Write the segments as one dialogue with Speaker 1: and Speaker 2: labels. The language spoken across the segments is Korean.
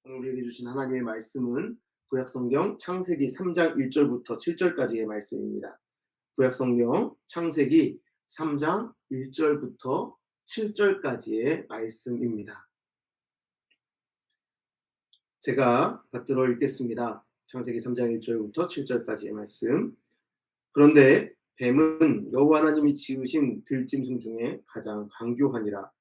Speaker 1: 오늘 우리에게 주신 하나님의 말씀은 구약성경 창세기 3장 1절부터 7절까지의 말씀입니다. 구약성경 창세기 3장 1절부터 7절까지의 말씀입니다. 제가 받들어 읽겠습니다. 창세기 3장 1절부터 7절까지의 말씀. 그런데 뱀은 여호와 하나님이 지으신 들짐승 중에 가장 강교하니라.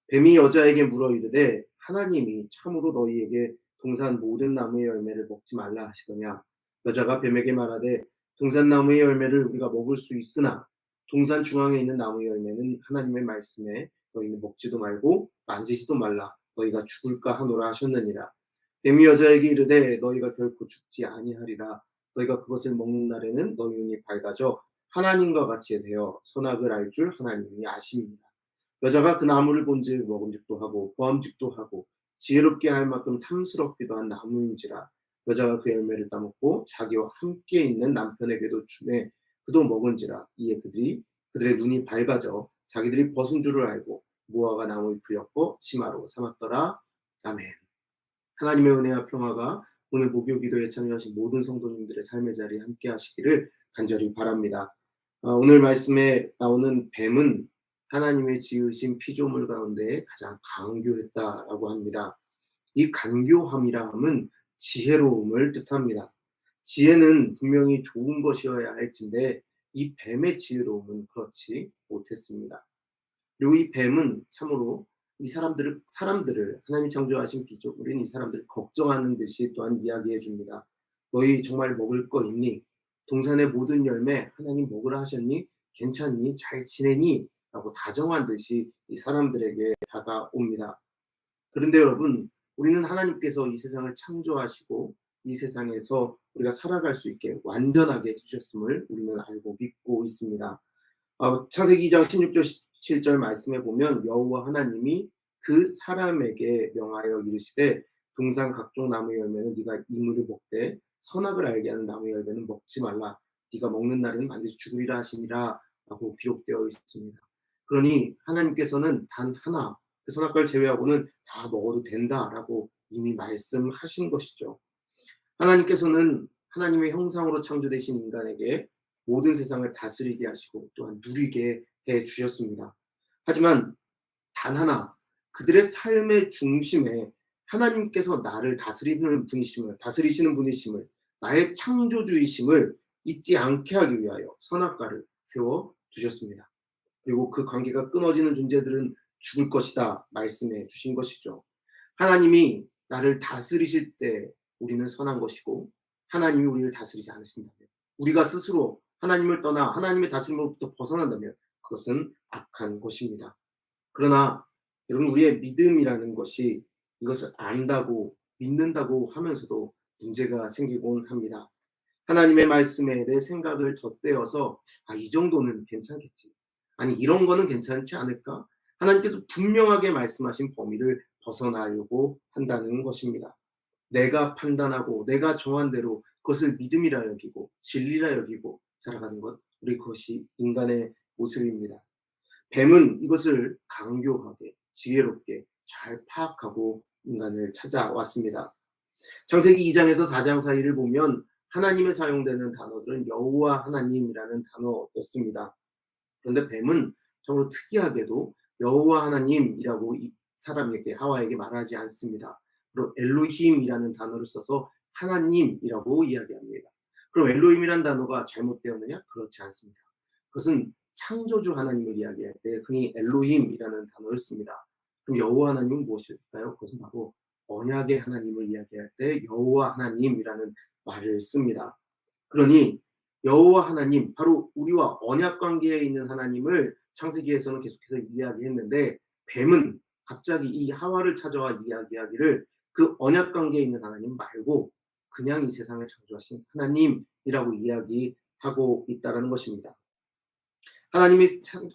Speaker 1: 뱀이 여자에게 물어 이르되 하나님이 참으로 너희에게 동산 모든 나무의 열매를 먹지 말라 하시더냐. 여자가 뱀에게 말하되 동산 나무의 열매를 우리가 먹을 수 있으나 동산 중앙에 있는 나무의 열매는 하나님의 말씀에 너희는 먹지도 말고 만지지도 말라 너희가 죽을까 하노라 하셨느니라. 뱀이 여자에게 이르되 너희가 결코 죽지 아니하리라. 너희가 그것을 먹는 날에는 너희 눈이 밝아져 하나님과 같이 되어 선악을 알 줄 하나님이 아심이니라. 여자가 그 나무를 본즉 먹음직도 하고 보암직도 하고 지혜롭게 할 만큼 탐스럽기도 한 나무인지라. 여자가 그 열매를 따먹고 자기와 함께 있는 남편에게도 주매 그도 먹은지라. 이에 그들의 눈이 밝아져 자기들이 벗은 줄을 알고 무화과 나무에 풀렸고 치마로 삼았더라. 아멘. 하나님의 은혜와 평화가 오늘 목요 기도에 참여하신 모든 성도님들의 삶의 자리에 함께 하시기를 간절히 바랍니다. 오늘 말씀에 나오는 뱀은 하나님의 지으신 피조물 가운데 가장 강교했다라고 합니다. 이 간교함이라 함은 지혜로움을 뜻합니다. 지혜는 분명히 좋은 것이어야 할진데 이 뱀의 지혜로움은 그렇지 못했습니다. 그리고 이 뱀은 참으로 이 사람들을 하나님이 창조하신 피조물인 이 사람들을 걱정하는 듯이 또한 이야기해 줍니다. 너희 정말 먹을 거 있니? 동산의 모든 열매 하나님 먹으라 하셨니? 괜찮니? 잘 지내니? 라고 다정한 듯이 이 사람들에게 다가옵니다. 그런데 여러분, 우리는 하나님께서 이 세상을 창조하시고 이 세상에서 우리가 살아갈 수 있게 완전하게 해주셨음을 우리는 알고 믿고 있습니다. 창세기 2장 16절 17절 말씀에 보면 여호와 하나님이 그 사람에게 명하여 이르시되 동산 각종 나무의 열매는 네가 이물을 먹되 선악을 알게 하는 나무의 열매는 먹지 말라. 네가 먹는 날에는 반드시 죽으리라 하시니라 라고 기록되어 있습니다. 그러니 하나님께서는 단 하나 그 선악과를 제외하고는 다 먹어도 된다라고 이미 말씀하신 것이죠. 하나님께서는 하나님의 형상으로 창조되신 인간에게 모든 세상을 다스리게 하시고 또한 누리게 해 주셨습니다. 하지만 단 하나 그들의 삶의 중심에 하나님께서 나를 다스리시는 분이심을 나의 창조주이심을 잊지 않게 하기 위하여 선악과를 세워 두셨습니다. 그리고 그 관계가 끊어지는 존재들은 죽을 것이다 말씀해 주신 것이죠. 하나님이 나를 다스리실 때 우리는 선한 것이고 하나님이 우리를 다스리지 않으신다면 우리가 스스로 하나님을 떠나 하나님의 다스림으로부터 벗어난다면 그것은 악한 것입니다. 그러나 여러분 우리의 믿음이라는 것이 이것을 안다고 믿는다고 하면서도 문제가 생기곤 합니다. 하나님의 말씀에 내 생각을 덧대어서 이 정도는 괜찮겠지. 아니 이런 거는 괜찮지 않을까? 하나님께서 분명하게 말씀하신 범위를 벗어나려고 한다는 것입니다. 내가 판단하고 내가 정한 대로 그것을 믿음이라 여기고 진리라 여기고 살아가는 것, 우리 그것이 인간의 모습입니다. 뱀은 이것을 강교하게 지혜롭게 잘 파악하고 인간을 찾아왔습니다. 창세기 2장에서 4장 사이를 보면 하나님에 사용되는 단어들은 여호와 하나님이라는 단어였습니다. 그런데 뱀은 정말 특이하게도 여호와 하나님이라고 이 사람에게 하와에게 말하지 않습니다. 그리고 엘로힘이라는 단어를 써서 하나님이라고 이야기합니다. 그럼 엘로힘이라는 단어가 잘못되었느냐? 그렇지 않습니다. 그것은 창조주 하나님을 이야기할 때 흔히 엘로힘이라는 단어를 씁니다. 그럼 여호와 하나님은 무엇일까요? 그것은 바로 언약의 하나님을 이야기할 때 여호와 하나님이라는 말을 씁니다. 그러니 여호와 하나님, 바로 우리와 언약 관계에 있는 하나님을 창세기에서는 계속해서 이야기했는데 뱀은 갑자기 이 하와를 찾아와 이야기하기를 그 언약 관계에 있는 하나님 말고 그냥 이 세상을 창조하신 하나님이라고 이야기하고 있다는 것입니다. 하나님이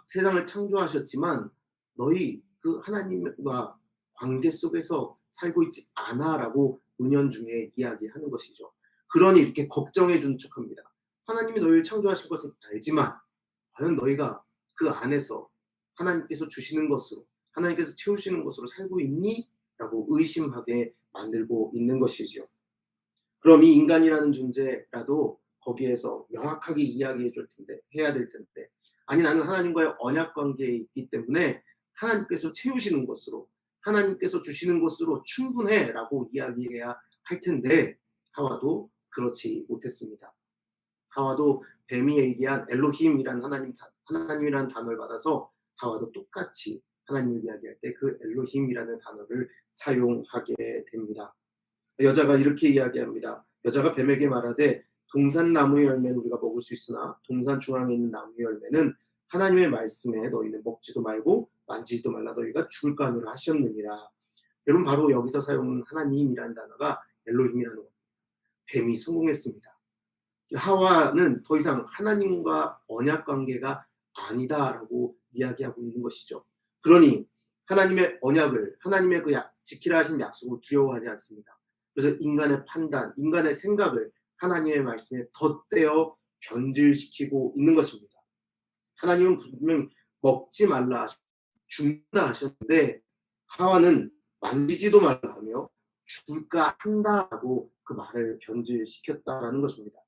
Speaker 1: 세상을 창조하셨지만 너희 그 하나님과 관계 속에서 살고 있지 않아라고 은연중에 이야기하는 것이죠. 그러니 이렇게 걱정해 주는 척합니다. 하나님이 너희를 창조하신 것은 알지만 과연 너희가 그 안에서 하나님께서 주시는 것으로 하나님께서 채우시는 것으로 살고 있니? 라고 의심하게 만들고 있는 것이죠. 그럼 이 인간이라는 존재라도 거기에서 명확하게 이야기해 줄 텐데, 해야 될 텐데, 아니 나는 하나님과의 언약 관계에 있기 때문에 하나님께서 채우시는 것으로, 하나님께서 주시는 것으로 충분해라고 이야기해야 할 텐데, 하와도 그렇지 못했습니다. 하와도 뱀이 얘기한 엘로힘이란 하나님이라는 단어를 받아서 하와도 똑같이 하나님을 이야기할 때 그 엘로힘이라는 단어를 사용하게 됩니다. 여자가 이렇게 이야기합니다. 여자가 뱀에게 말하되 동산나무의 열매는 우리가 먹을 수 있으나 동산 중앙에 있는 나무의 열매는 하나님의 말씀에 너희는 먹지도 말고 만지지도 말라 너희가 죽을까 하노라 하셨느니라. 여러분 바로 여기서 사용한 하나님이라는 단어가 엘로힘이라는 겁니다. 뱀이 성공했습니다. 하와는 더 이상 하나님과 언약 관계가 아니다라고 이야기하고 있는 것이죠. 그러니 하나님의 언약을, 하나님의 그 지키라 하신 약속을 두려워하지 않습니다. 그래서 인간의 판단, 인간의 생각을 하나님의 말씀에 덧대어 변질시키고 있는 것입니다. 하나님은 분명 먹지 말라, 죽는다 하셨는데 하와는 만지지도 말라 하며 죽을까 한다라고 그 말을 변질시켰다라는 것입니다.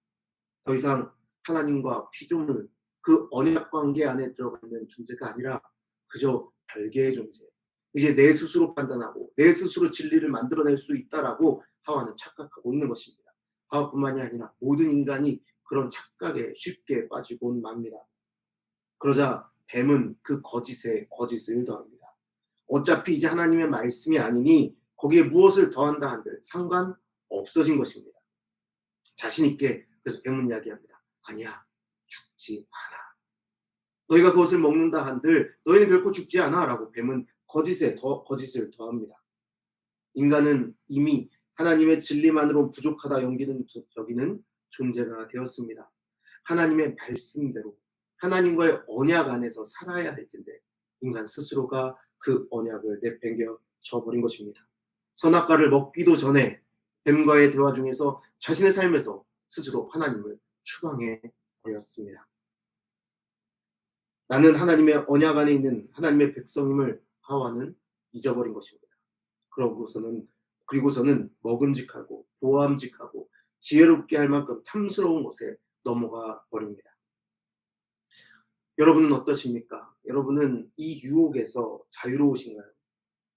Speaker 1: 더 이상 하나님과 피조물, 그 언약 관계 안에 들어가 있는 존재가 아니라 그저 별개의 존재. 이제 내 스스로 판단하고 내 스스로 진리를 만들어낼 수 있다라고 하와는 착각하고 있는 것입니다. 하와뿐만이 아니라 모든 인간이 그런 착각에 쉽게 빠지곤 맙니다. 그러자 뱀은 그 거짓에 거짓을 더합니다. 어차피 이제 하나님의 말씀이 아니니 거기에 무엇을 더한다 한들 상관없어진 것입니다. 자신 있게 그래서 뱀은 이야기합니다. 아니야, 죽지 않아. 너희가 그것을 먹는다 한들 너희는 결코 죽지 않아 라고 뱀은 거짓을 더합니다. 인간은 이미 하나님의 진리만으로 부족하다 여기는 존재가 되었습니다. 하나님의 말씀대로 하나님과의 언약 안에서 살아야 할 텐데 인간 스스로가 그 언약을 내팽겨 쳐버린 것입니다. 선악과를 먹기도 전에 뱀과의 대화 중에서 자신의 삶에서 스스로 하나님을 추방해 버렸습니다. 나는 하나님의 언약 안에 있는 하나님의 백성임을 하와는 잊어버린 것입니다. 그리고서는 먹음직하고 보암직하고 지혜롭게 할 만큼 탐스러운 곳에 넘어가 버립니다. 여러분은 어떠십니까? 여러분은 이 유혹에서 자유로우신가요?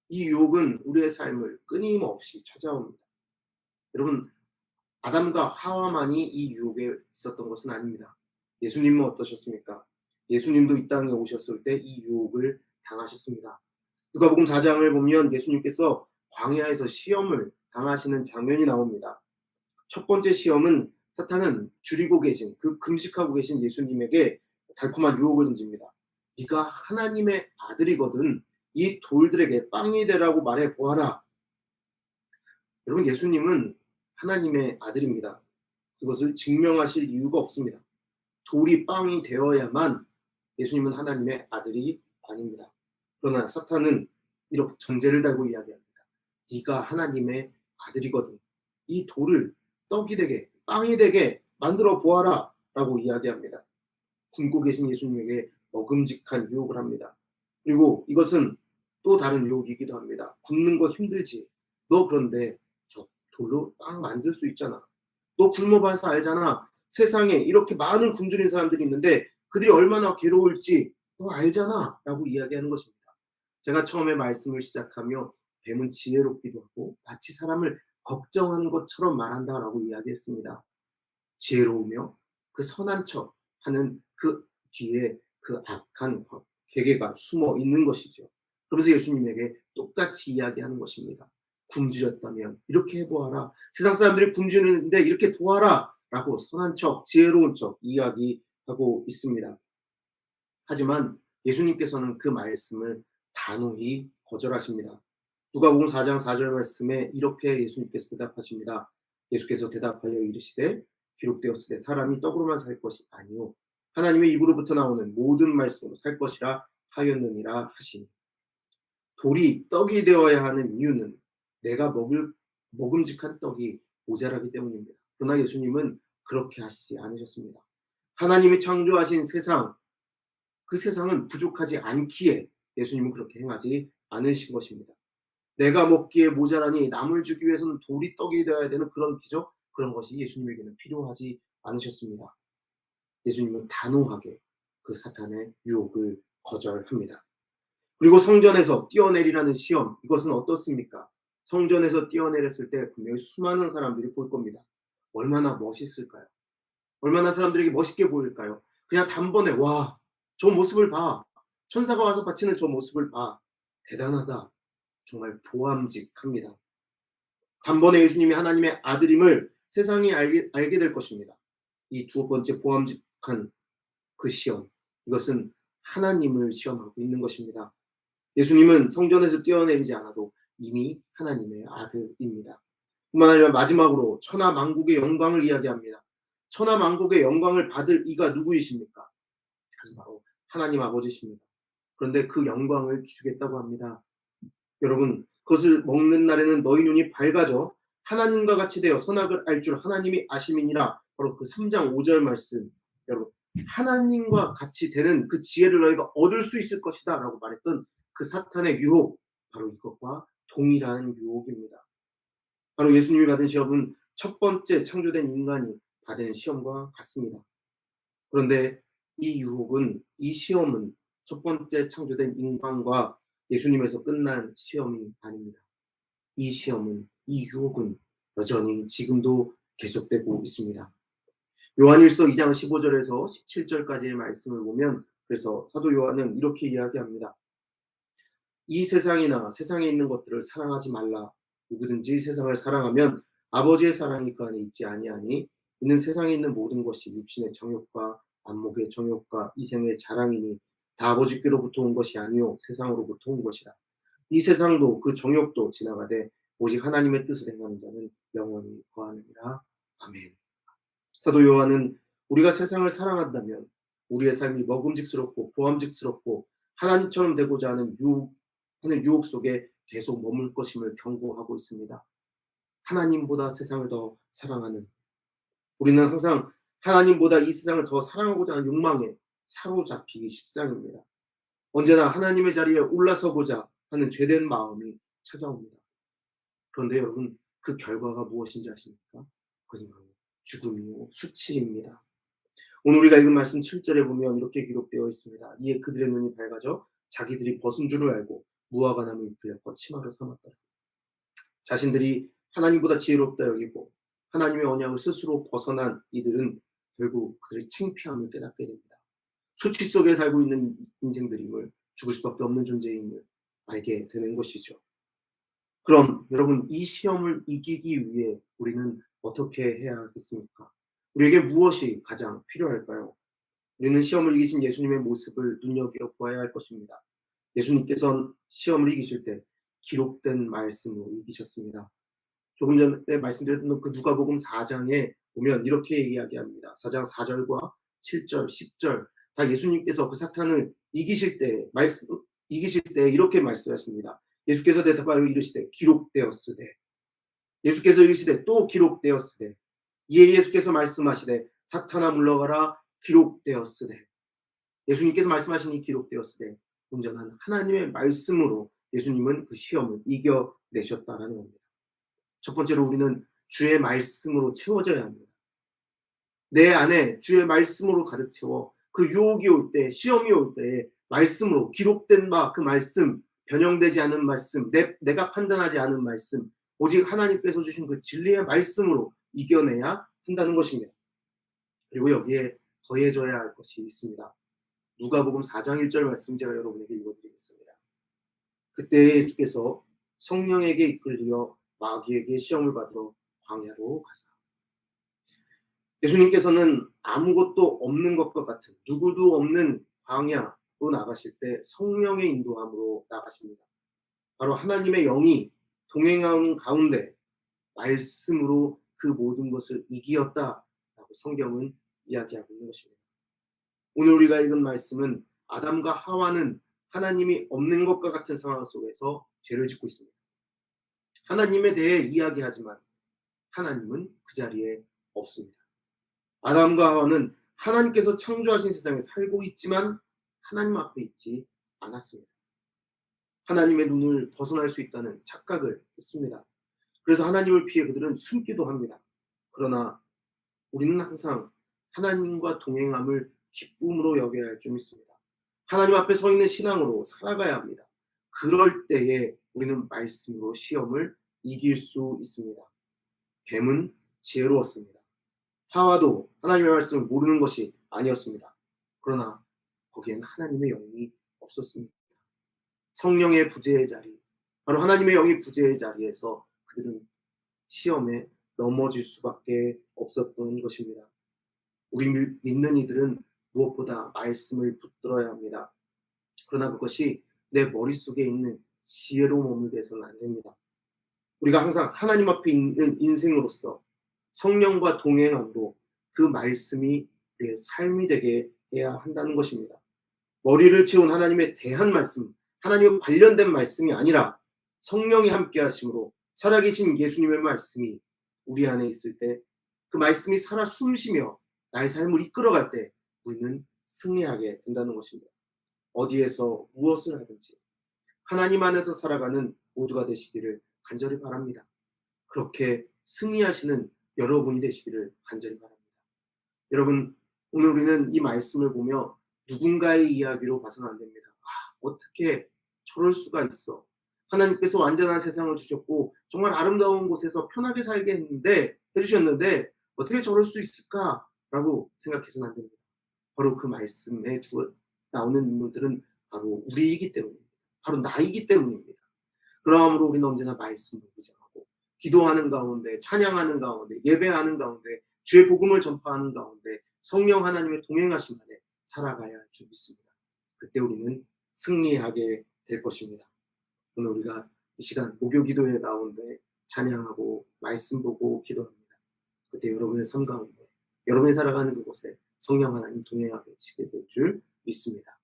Speaker 1: 이 유혹은 우리의 삶을 끊임없이 찾아옵니다. 여러분, 아담과 하와만이 이 유혹에 있었던 것은 아닙니다. 예수님은 어떠셨습니까? 예수님도 이 땅에 오셨을 때 이 유혹을 당하셨습니다. 누가복음 4장을 보면 예수님께서 광야에서 시험을 당하시는 장면이 나옵니다. 첫 번째 시험은 사탄은 줄이고 계신, 그 금식하고 계신 예수님에게 달콤한 유혹을 던집니다. 네가 하나님의 아들이거든 이 돌들에게 빵이 되라고 말해 보아라. 여러분, 예수님은 하나님의 아들입니다. 그것을 증명하실 이유가 없습니다. 돌이 빵이 되어야만 예수님은 하나님의 아들이 아닙니다. 그러나 사탄은 이렇게 전제를 달고 이야기합니다. 네가 하나님의 아들이거든 이 돌을 떡이 되게 빵이 되게 만들어 보아라 라고 이야기합니다. 굶고 계신 예수님에게 먹음직한 유혹을 합니다. 그리고 이것은 또 다른 유혹이기도 합니다. 굶는 거 힘들지. 너 그런데 저 돌로 빵 만들 수 있잖아. 너 굶어봐서 알잖아. 세상에 이렇게 많은 굶주린 사람들이 있는데 그들이 얼마나 괴로울지 너 알잖아 라고 이야기하는 것입니다. 제가 처음에 말씀을 시작하며 뱀은 지혜롭기도 하고 마치 사람을 걱정하는 것처럼 말한다라고 이야기했습니다. 지혜로우며 그 선한 척 하는 그 뒤에 그 악한 계계가 숨어 있는 것이죠. 그러면서 예수님에게 똑같이 이야기하는 것입니다. 굶주렸다면 이렇게 해보아라. 세상 사람들이 굶주리는데 이렇게 도와라 라고 선한 척, 지혜로운 척 이야기하고 있습니다. 하지만 예수님께서는 그 말씀을 단호히 거절하십니다. 누가복음 4장 4절 말씀에 이렇게 예수님께서 대답하십니다. 예수께서 대답하여 이르시되 기록되었으되 사람이 떡으로만 살 것이 아니요 하나님의 입으로부터 나오는 모든 말씀으로 살 것이라 하였느니라 하시니. 돌이 떡이 되어야 하는 이유는 내가 먹음직한 떡이 모자라기 때문입니다. 그러나 예수님은 그렇게 하시지 않으셨습니다. 하나님이 창조하신 세상, 그 세상은 부족하지 않기에 예수님은 그렇게 행하지 않으신 것입니다. 내가 먹기에 모자라니 남을 주기 위해서는 돌이 떡이 되어야 되는 그런 기적, 그런 것이 예수님에게는 필요하지 않으셨습니다. 예수님은 단호하게 그 사탄의 유혹을 거절합니다. 그리고 성전에서 뛰어내리라는 시험, 이것은 어떻습니까? 성전에서 뛰어내렸을 때 분명히 수많은 사람들이 볼 겁니다. 얼마나 멋있을까요? 얼마나 사람들에게 멋있게 보일까요? 그냥 단번에 와, 저 모습을 봐. 천사가 와서 바치는 저 모습을 봐. 대단하다. 정말 보암직합니다. 단번에 예수님이 하나님의 아들임을 세상이 알게 될 것입니다. 이 두 번째 보암직한 그 시험, 이것은 하나님을 시험하고 있는 것입니다. 예수님은 성전에서 뛰어내리지 않아도 이미 하나님의 아들입니다. 뿐만 아니라 마지막으로 천하 만국의 영광을 이야기합니다. 천하 만국의 영광을 받을 이가 누구이십니까? 그것은 바로 하나님 아버지십니다. 그런데 그 영광을 주겠다고 합니다. 여러분, 그것을 먹는 날에는 너희 눈이 밝아져 하나님과 같이 되어 선악을 알 줄 하나님이 아심이니라. 바로 그 3장 5절 말씀. 여러분, 하나님과 같이 되는 그 지혜를 너희가 얻을 수 있을 것이다 라고 말했던 그 사탄의 유혹, 바로 이것과 동일한 유혹입니다. 바로 예수님이 받은 시험은 첫 번째 창조된 인간이 받은 시험과 같습니다. 그런데 이 유혹은, 이 시험은 첫 번째 창조된 인간과 예수님에서 끝난 시험이 아닙니다. 이 시험은, 이 유혹은 여전히 지금도 계속되고 있습니다. 요한일서 2장 15절에서 17절까지의 말씀을 보면, 그래서 사도 요한은 이렇게 이야기합니다. 이 세상이나 세상에 있는 것들을 사랑하지 말라. 누구든지 세상을 사랑하면 아버지의 사랑이 그 안에 있지 아니하니, 이는 세상에 있는 모든 것이 육신의 정욕과 안목의 정욕과 이생의 자랑이니 다 아버지께로부터 온 것이 아니요 세상으로부터 온 것이라. 이 세상도 그 정욕도 지나가되 오직 하나님의 뜻을 행하는 자는 영원히 거하느니라. 아멘. 사도 요한은 우리가 세상을 사랑한다면 우리의 삶이 먹음직스럽고 보암직스럽고 하나님처럼 되고자 하는 유혹 속에 계속 머물 것임을 경고하고 있습니다. 하나님보다 세상을 더 사랑하는, 우리는 항상 하나님보다 이 세상을 더 사랑하고자 하는 욕망에 사로잡히기 십상입니다. 언제나 하나님의 자리에 올라서고자 하는 죄된 마음이 찾아옵니다. 그런데 여러분, 그 결과가 무엇인지 아십니까? 그것은 바로 죽음이요 수치입니다. 오늘 우리가 읽은 말씀 7절에 보면 이렇게 기록되어 있습니다. 이에 그들의 눈이 밝아져 자기들이 벗은 줄을 알고 무화과 나무 잎을 엮어 치마로 삼았더라. 자신들이 하나님보다 지혜롭다 여기고 하나님의 언약을 스스로 벗어난 이들은 결국 그들의 창피함을 깨닫게 됩니다. 수치 속에 살고 있는 인생들임을, 죽을 수밖에 없는 존재임을 알게 되는 것이죠. 그럼 여러분, 이 시험을 이기기 위해 우리는 어떻게 해야 하겠습니까? 우리에게 무엇이 가장 필요할까요? 우리는 시험을 이기신 예수님의 모습을 눈여겨보아야 할 것입니다. 예수님께서는 시험을 이기실 때 기록된 말씀으로 이기셨습니다. 조금 전에 말씀드렸던 그 누가복음 4장에 보면 이렇게 이야기합니다. 4장 4절과 7절, 10절 다 예수님께서 그 사탄을 이기실 때 이렇게 말씀하십니다. 예수께서 대답하여 이르시되 기록되었으되, 예수께서 이르시되 또 기록되었으되, 이에 예수께서 말씀하시되 사탄아 물러가라 기록되었으되. 예수님께서 말씀하시니 기록되었으되, 온전한 하나님의 말씀으로 예수님은 그 시험을 이겨내셨다라는 겁니다. 첫 번째로 우리는 주의 말씀으로 채워져야 합니다. 내 안에 주의 말씀으로 가득 채워 그 유혹이 올 때, 시험이 올 때 말씀으로 기록된 바 그 말씀, 변형되지 않은 말씀, 내가 판단하지 않은 말씀, 오직 하나님께서 주신 그 진리의 말씀으로 이겨내야 한다는 것입니다. 그리고 여기에 더해져야 할 것이 있습니다. 누가복음 4장 1절 말씀 제가 여러분에게 읽어드리겠습니다. 그때 예수께서 성령에게 이끌려 마귀에게 시험을 받으러 광야로 가사. 예수님께서는 아무것도 없는 것과 같은, 누구도 없는 광야로 나가실 때 성령의 인도함으로 나가십니다. 바로 하나님의 영이 동행하는 가운데 말씀으로 그 모든 것을 이기었다라고 성경은 이야기하고 있는 것입니다. 오늘 우리가 읽은 말씀은 아담과 하와는 하나님이 없는 것과 같은 상황 속에서 죄를 짓고 있습니다. 하나님에 대해 이야기하지만 하나님은 그 자리에 없습니다. 아담과 하와는 하나님께서 창조하신 세상에 살고 있지만 하나님 앞에 있지 않았습니다. 하나님의 눈을 벗어날 수 있다는 착각을 했습니다. 그래서 하나님을 피해 그들은 숨기도 합니다. 그러나 우리는 항상 하나님과 동행함을 기쁨으로 여겨야 할 줄 믿습니다. 하나님 앞에 서 있는 신앙으로 살아가야 합니다. 그럴 때에 우리는 말씀으로 시험을 이길 수 있습니다. 뱀은 지혜로웠습니다. 하와도 하나님의 말씀을 모르는 것이 아니었습니다. 그러나 거기엔 하나님의 영이 없었습니다. 성령의 부재의 자리, 바로 하나님의 영이 부재의 자리에서 그들은 시험에 넘어질 수밖에 없었던 것입니다. 우리 믿는 이들은 무엇보다 말씀을 붙들어야 합니다. 그러나 그것이 내 머릿속에 있는 지혜로 머물게 해서는 안 됩니다. 우리가 항상 하나님 앞에 있는 인생으로서 성령과 동행함으로 그 말씀이 내 삶이 되게 해야 한다는 것입니다. 머리를 채운 하나님에 대한 말씀, 하나님과 관련된 말씀이 아니라 성령이 함께 하심으로 살아계신 예수님의 말씀이 우리 안에 있을 때 그 말씀이 살아 숨쉬며 나의 삶을 이끌어갈 때 우리는 승리하게 된다는 것입니다. 어디에서 무엇을 하든지 하나님 안에서 살아가는 모두가 되시기를 간절히 바랍니다. 그렇게 승리하시는 여러분이 되시기를 간절히 바랍니다. 여러분, 오늘 우리는 이 말씀을 보며 누군가의 이야기로 봐서는 안 됩니다. 어떻게 저럴 수가 있어. 하나님께서 완전한 세상을 주셨고 정말 아름다운 곳에서 편하게 살게 해주셨는데 어떻게 저럴 수 있을까라고 생각해서는 안 됩니다. 바로 그 말씀에 나오는 인물들은 바로 우리이기 때문입니다. 바로 나이기 때문입니다. 그러므로 우리는 언제나 말씀을 묵상하고 기도하는 가운데, 찬양하는 가운데, 예배하는 가운데, 주의 복음을 전파하는 가운데 성령 하나님의 동행하심 안에 살아가야 할 줄 믿습니다. 그때 우리는 승리하게 될 것입니다. 오늘 우리가 이 시간 목요 기도에 나오는데 찬양하고 말씀 보고 기도합니다. 그때 여러분의 삶 가운데, 여러분이 살아가는 그곳에 성령 하나님 동행하게 하시게 될 줄 믿습니다.